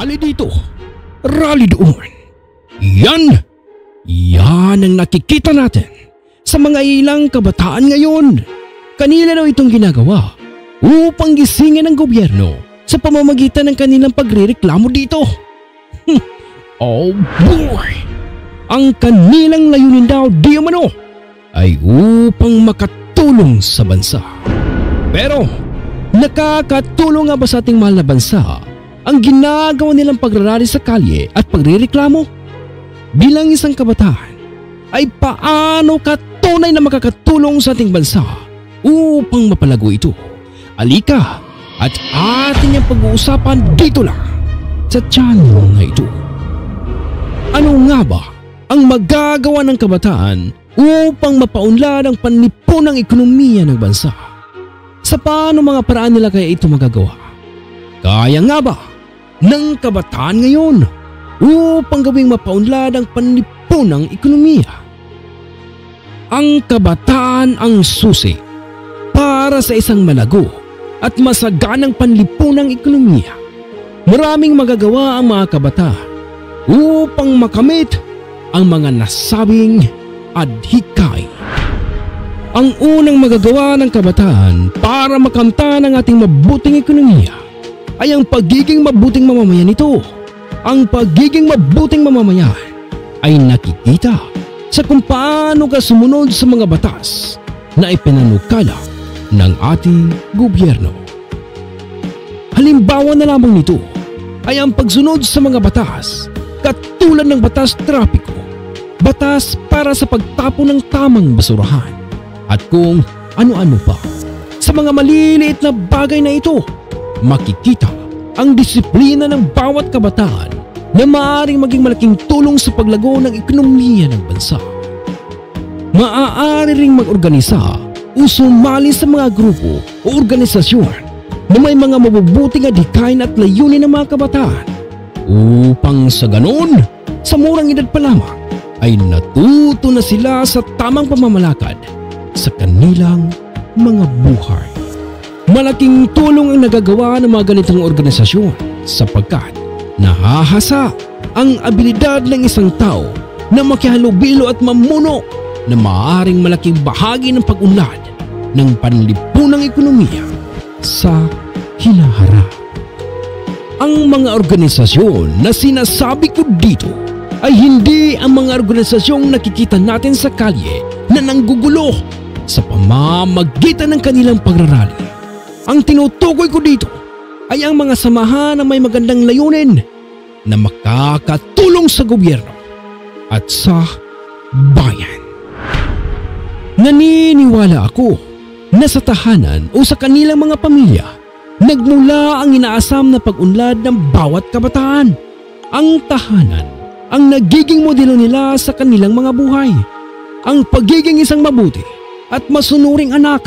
Rally dito, rally doon. Yan ang nakikita natin sa mga ilang kabataan ngayon. Kanila daw itong ginagawa upang gisingin ng gobyerno sa pamamagitan ng kanilang pagrereklamo dito. Oh boy! Ang kanilang layunin daw di umano ay upang makatulong sa bansa. Pero nakakatulong nga ba sa ating mahal na bansa ang ginagawa nilang pagrarally sa kalye at pagrereklamo? Bilang isang kabataan ay paano ka tunay na makakatulong sa ating bansa upang mapalago ito? Alika at ating ang pag-uusapan dito lang sa channel na ito. Ano nga ba ang magagawa ng kabataan upang mapaunlad ang panlipunang ekonomiya ng bansa? Sa paano mga paraan nila kaya ito magagawa? Kaya nga ba ng kabataan ngayon upang gawing mapaunlad ang panlipunang ekonomiya? Ang kabataan ang susi para sa isang malago at masaganang panlipunang ekonomiya. Maraming magagawa ang mga kabataan upang makamit ang mga nasabing adhikay. Ang unang magagawa ng kabataan para makamtan ang ating mabuting ekonomiya ay ang pagiging mabuting mamamayan nito. Ang pagiging mabuting mamamayan ay nakikita sa kung paano ka sumunod sa mga batas na ipinanukala ng ating gobyerno. Halimbawa na lamang nito ay ang pagsunod sa mga batas katulad ng batas trapiko, batas para sa pagtapon ng tamang basurahan, at kung ano-ano pa. Sa mga maliliit na bagay na ito, makikita ang disiplina ng bawat kabataan na maaaring maging malaking tulong sa paglago ng ekonomiya ng bansa. Maaari ring mag-organisa o sumali sa mga grupo o organisasyon na may mga mabubuting adhikain at layunin ng mga kabataan upang sa ganon, sa murang edad pa lamang, ay natuto na sila sa tamang pamamalakad sa kanilang mga buhay. Malaking tulong ang nagagawa ng mga ganitong organisasyon sapagkat nahahasa ang abilidad ng isang tao na makihalubilo at mamuno na maaaring malaking bahagi ng pag-unlad ng panlipunang ekonomiya sa hinaharap. Ang mga organisasyon na sinasabi ko dito ay hindi ang mga organisasyong nakikita natin sa kalye na nanggugulo sa pamamagitan ng kanilang pagrarally. Ang tinutukoy ko dito ay ang mga samahan na may magandang layunin na makakatulong sa gobyerno at sa bayan. Naniniwala ako na sa tahanan o sa kanilang mga pamilya nagmula ang inaasam na pag-unlad ng bawat kabataan. Ang tahanan ang nagiging modelo nila sa kanilang mga buhay. Ang pagiging isang mabuti at masunuring anak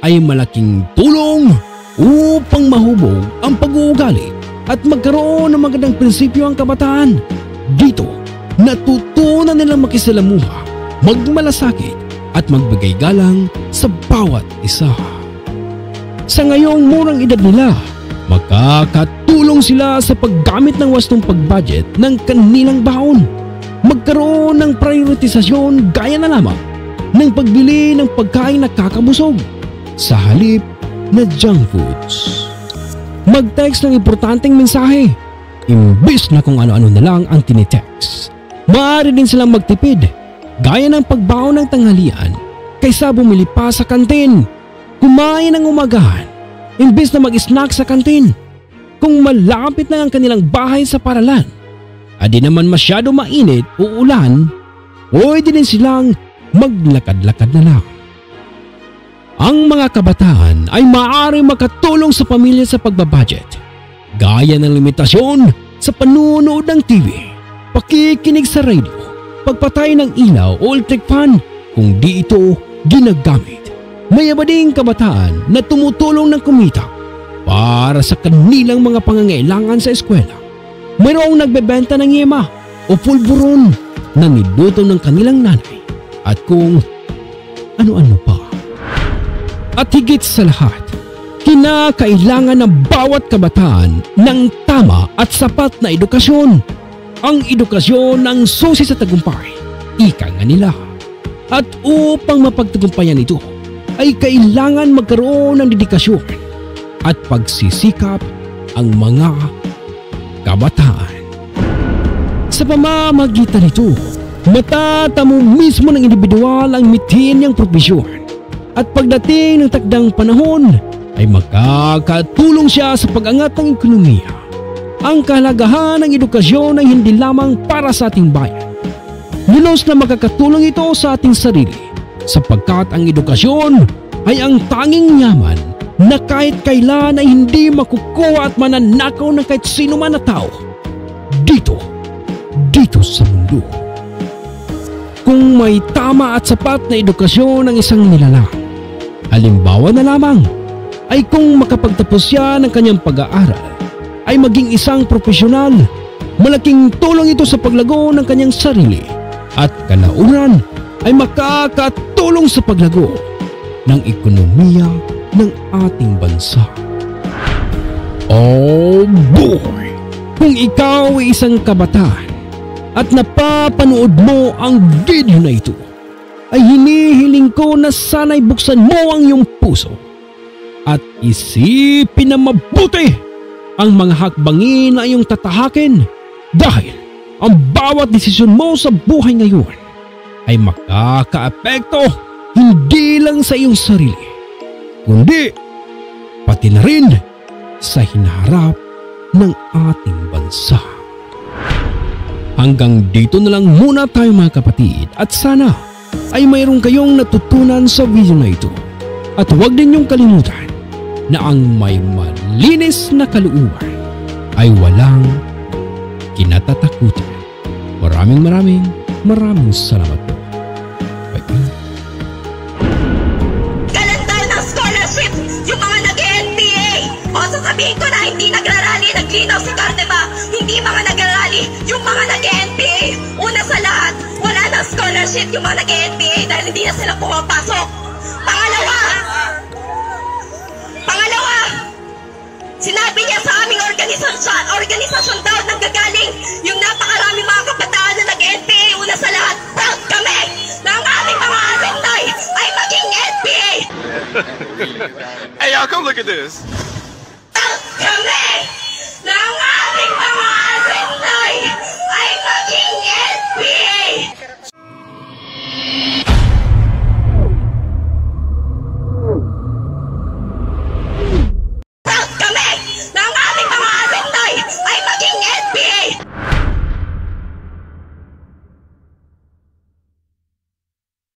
ay malaking tulong upang mahubog ang pag-uugali at magkaroon ng magandang prinsipyo ang kabataan. Dito, natutunan nilang makisalamuha, magmalasakit at magbigay galang sa bawat isa. Sa ngayong murang edad nila, makakatulong sila sa paggamit ng wastong pag-budget ng kanilang baon. Magkaroon ng prioritisasyon gaya na lamang ng pagbili ng pagkain na kakabusog sa halip na junk foods. Mag-text ng importanteng mensahe imbis na kung ano-ano na lang ang tinitext. Maaari din silang magtipid gaya ng pagbaon ng tanghalian kaysa bumili pa sa kantin. Kumain ng umagahan imbis na mag-snack sa kantin. Kung malapit na ang kanilang bahay sa paralan at di naman masyado mainit o ulan, pwede din silang maglakad-lakad na lang. Ang mga kabataan ay maaaring makatulong sa pamilya sa pagbabudget gaya ng limitasyon sa panunood ng TV, pakikinig sa radio, pagpatay ng ilaw o electric fan kung di ito ginagamit. May iba ding kabataan na tumutulong ng kumita para sa kanilang mga pangangailangan sa eskwela. Mayroong nagbebenta ng yema o pulburon na niluto ng kanilang nanay at kung ano-ano pa. At higit sa lahat, Kinakailangan ng bawat kabataan ng tama at sapat na edukasyon. Ang edukasyon ang susi sa tagumpay, ika nga nila. At upang mapagtagumpayan ito, ay kailangan magkaroon ng dedikasyon at pagsisikap ang mga kabataan. Sa pamamagitan nito, matatamo mismo ng individual ang mitin niyang propesyon at pagdating ng takdang panahon ay makakatulong siya sa pag-angat ng ekonomiya. Ang kahalagahan ng edukasyon ay hindi lamang para sa ating bayan. Lunos na makakatulong ito sa ating sarili sapagkat ang edukasyon ay ang tanging yaman na kahit kailan ay hindi makukuha at mananakaw ng kahit sino man na tao dito sa mundo. Kung may tama at sapat na edukasyon ng isang nilalang, halimbawa na lamang ay kung makapagtapos siya ng kanyang pag-aaral, ay maging isang profesional, malaking tulong ito sa paglago ng kanyang sarili at kalaunan ay makakatulong sa paglago ng ekonomiya ng ating bansa. Oh boy! Kung ikaw ay isang kabataan at napapanood mo ang video na ito, ay hinihiling ko na sana'y buksan mo ang iyong puso at isipin na mabuti ang mga hakbangin na iyong tatahakin dahil ang bawat desisyon mo sa buhay ngayon ay makakaapekto hindi lang sa iyong sarili, kundi pati na rin sa hinaharap ng ating bansa. Hanggang dito na lang muna tayo mga kapatid at sana ay mayroon kayong natutunan sa video na ito. At huwag din niyong kalimutan na ang may malinis na kalooban ay walang kinatatakutan. Maraming salamat po. Bye-bye. Kalandar ng scholarship yung mga nag-NPA. O sasabihin ko na hindi nagrarally, naglinaw si Carneva. Hindi mga nagrarally, yung mga nag-NPA. Una sa lahat, wala ng scholarship yung mga nag-NPA dahil hindi na sila pumapasok. Pangalawa, sinabi niya sa aming organisasyon daw nanggagaling yung napakarami mga kabataan na nag-NPA. Una sa lahat, proud kami na ang aming mga alumni ay maging NPA. Hey, y'all, come look at this. Proud kami na ang